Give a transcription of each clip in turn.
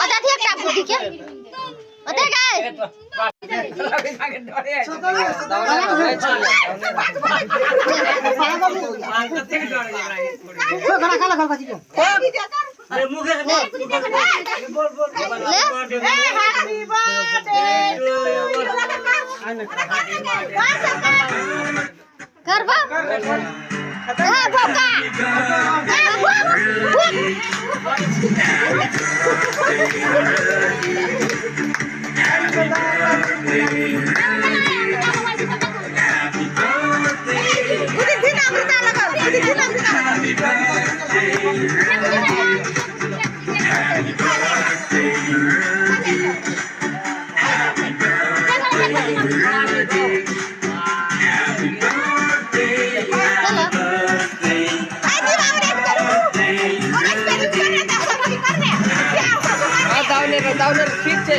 ওটা ঠিক কাপ বুঝি কি ওটা গায় करबा हां भोका दाउनर ठीक छे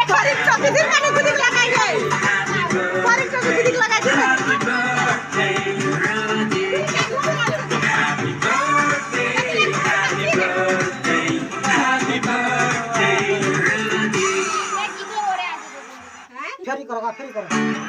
फरिक चौकीदिन माने गुदिक लगाइ गए फरिक चौकीदिन लगाइ दिए फेरी करो फेरी करो